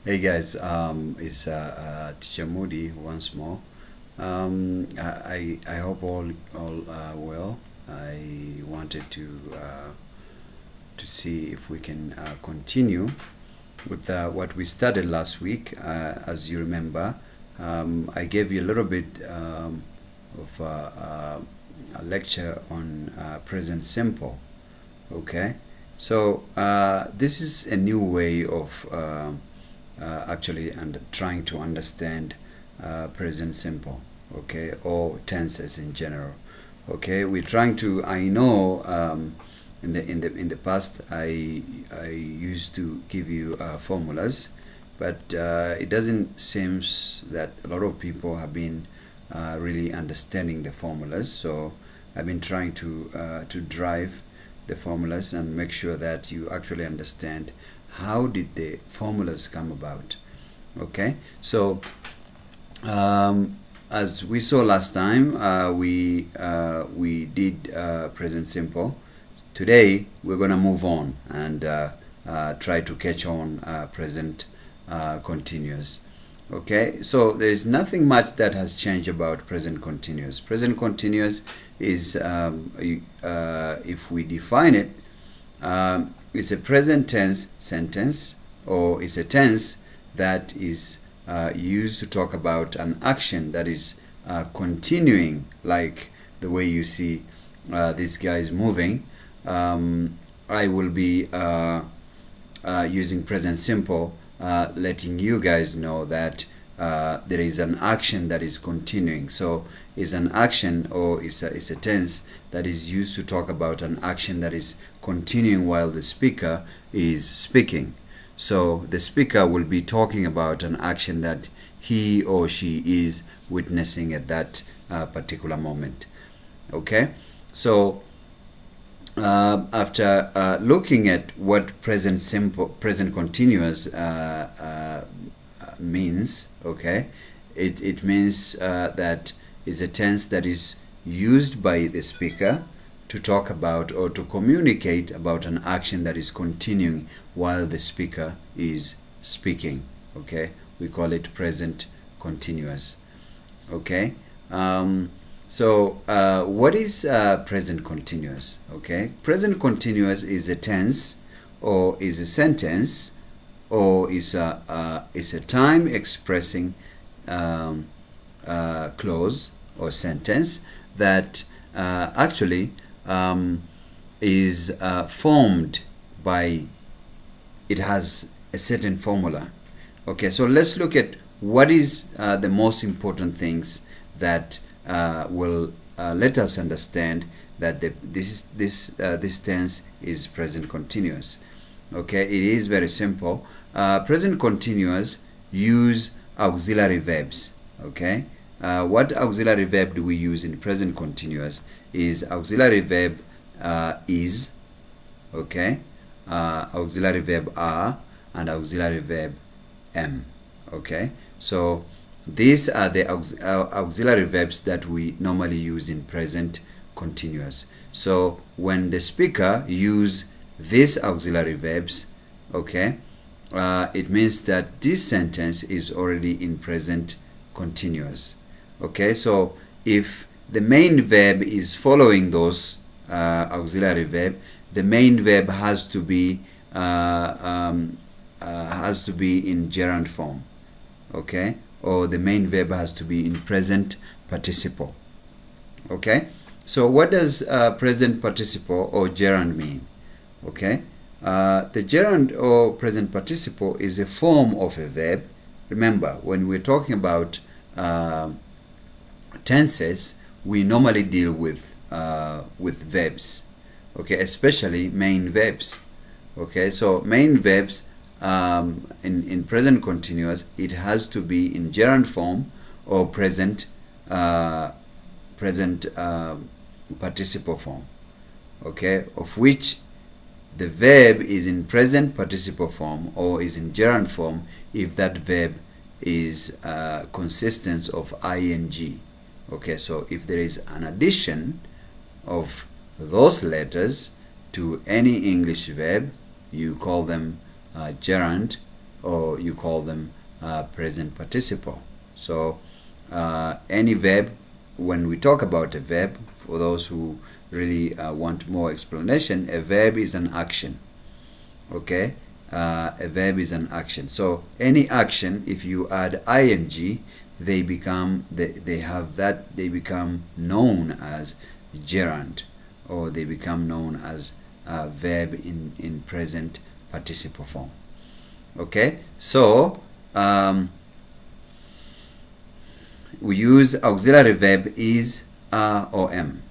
Hey guys, it's Teacher Moody once more. I hope all well. I wanted to see if we can continue with what we started last week. As you remember, I gave you a little bit of a lecture on present simple. Okay, so this is a new way of actually and trying to understand present simple, okay, or tenses in general. Okay, we're trying to. I know in the past I used to give you formulas, but it doesn't seems that a lot of people have been really understanding the formulas. So I've been trying to drive the formulas and make sure that you actually understand how did the formulas come about. Okay, so as we saw last time, we did present simple. Today we're gonna move on and try to catch on present continuous. Okay, so there is nothing much that has changed about present continuous. Present continuous is, if we define it, it's a present tense sentence, or it's a tense that is used to talk about an action that is continuing, like the way you see this guy is moving. I will be using present simple, letting you guys know that there is an action that is continuing. So it's an action, or it's a tense that is used to talk about an action that is continuing while the speaker is speaking. So the speaker will be talking about an action that he or she is witnessing at that particular moment. Okay, so after looking at what present continuous means, okay, it means that is a tense that is used by the speaker to talk about or to communicate about an action that is continuing while the speaker is speaking. Okay, we call it present continuous. Okay, so what is present continuous? Okay, present continuous is a tense, or is a sentence, or is a time expressing clause or sentence that actually is formed by, it has a certain formula. Okay, so let's look at what is the most important things that will let us understand that this tense is present continuous. Okay, it is very simple. Present continuous use auxiliary verbs. Okay, what auxiliary verb do we use in present continuous? Is auxiliary verb is, okay, auxiliary verb are, and auxiliary verb am. Okay, so these are the auxiliary verbs that we normally use in present continuous. So when the speaker use these auxiliary verbs, okay, it means that this sentence is already in present continuous. Okay, so if the main verb is following those auxiliary verb, the main verb has to be in gerund form. Okay, or the main verb has to be in present participle. Okay, so what does present participle or gerund mean? Okay, the gerund or present participle is a form of a verb. Remember, when we're talking about tenses, we normally deal with verbs. Okay, especially main verbs. Okay, so main verbs in present continuous, it has to be in gerund form or present participle form. Okay, of which the verb is in present participle form or is in gerund form if that verb is consistence of ing. Okay, so if there is an addition of those letters to any English verb, you call them gerund, or you call them present participle. So any verb, when we talk about a verb, for those who really want more explanation, a verb is an action. Okay, a verb is an action. So any action, if you add ing, they become they become known as gerund, or they become known as verb in present participle form. Okay, so we use auxiliary verb is, are, or am.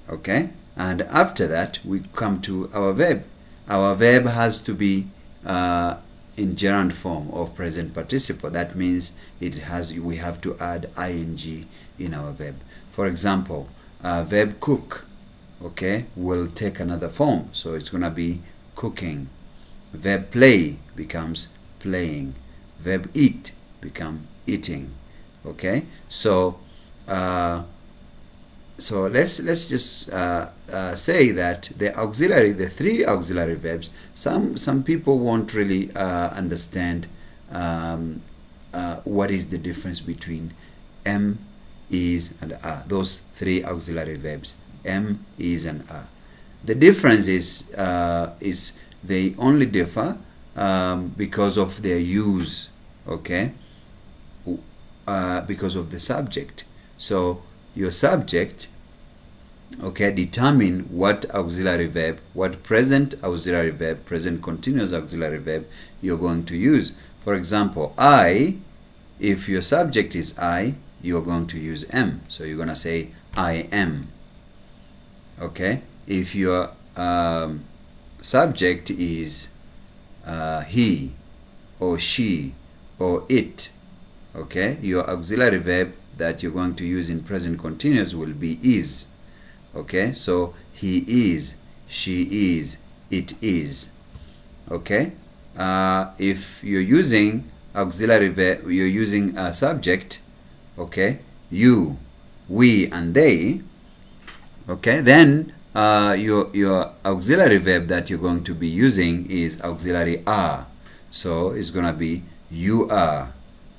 Okay, and after that we come to our verb. Our verb has to be in gerund form of present participle. That means we have to add ing in our verb. For example, verb cook, okay, will take another form, so it's gonna be cooking. Verb play becomes playing. Verb eat become eating. Okay, so let's just say that the three auxiliary verbs, some people won't really understand what is the difference between am, is, and are. Those three auxiliary verbs, am, is, and are. The difference is they only differ because of their use. Okay, because of the subject. So your subject, okay, determine what auxiliary verb, what present auxiliary verb, present continuous auxiliary verb you're going to use. For example, I, if your subject is I, you're going to use am. So you're going to say I am. Okay, if your subject is he or she or it, okay, your auxiliary verb that you're going to use in present continuous will be is. Okay, so he is, she is, it is. Okay, if you're using auxiliary verb, you're using a subject, okay, you, we, and they, okay, then your auxiliary verb that you're going to be using is auxiliary are. So it's gonna be you are,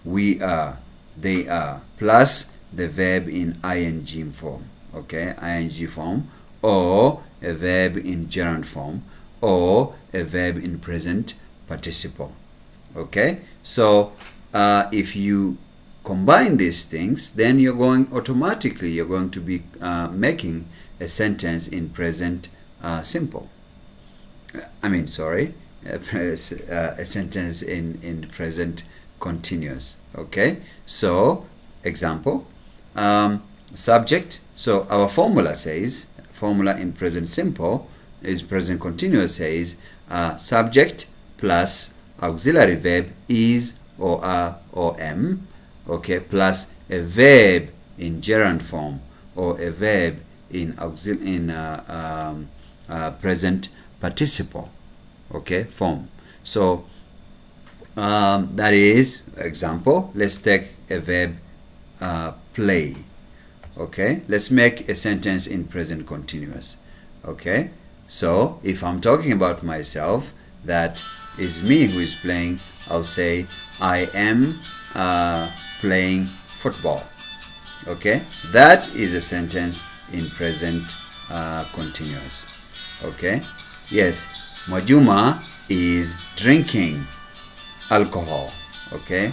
we are, they are, plus the verb in ing form. Okay, ing form, or a verb in gerund form, or a verb in present participle. Okay, so if you combine these things, then you're going to be making a sentence in present simple. A sentence in present continuous. Okay, so example, subject. So our formula in present simple is present continuous says subject plus auxiliary verb is or are or am, okay, plus a verb in gerund form or a verb in present participle, okay, form. So that is example. Let's take a verb play. Okay, let's make a sentence in present continuous. Okay, so if I'm talking about myself, that is me who is playing, I'll say I am playing football. Okay, that is a sentence in present continuous. Okay, yes, Majuma is drinking alcohol. Okay,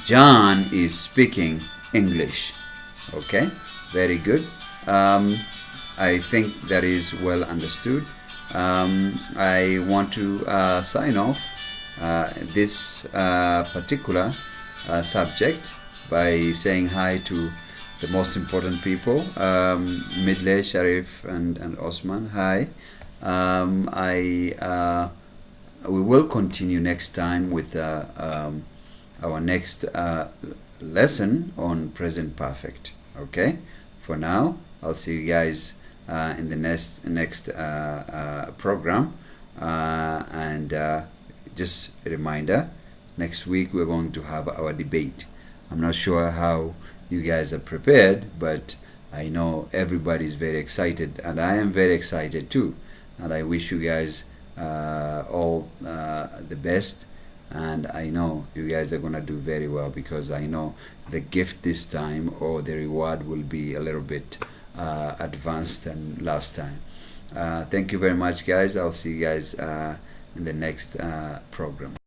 John is speaking English. Okay, very good. I think that is well understood. I want to sign off this particular subject by saying hi to the most important people, Midley, Sharif, and Osman. Hi. We will continue next time with our next lesson on present perfect. Okay, for now I'll see you guys in the next program, and just a reminder, next week we're going to have our debate. I'm not sure how you guys are prepared, but I know everybody's very excited, and I am very excited too, and I wish you guys all the best and I know you guys are gonna do very well, because I know the gift this time, or the reward, will be a little bit advanced than last time. Thank you very much, guys. I'll see you guys in the next program.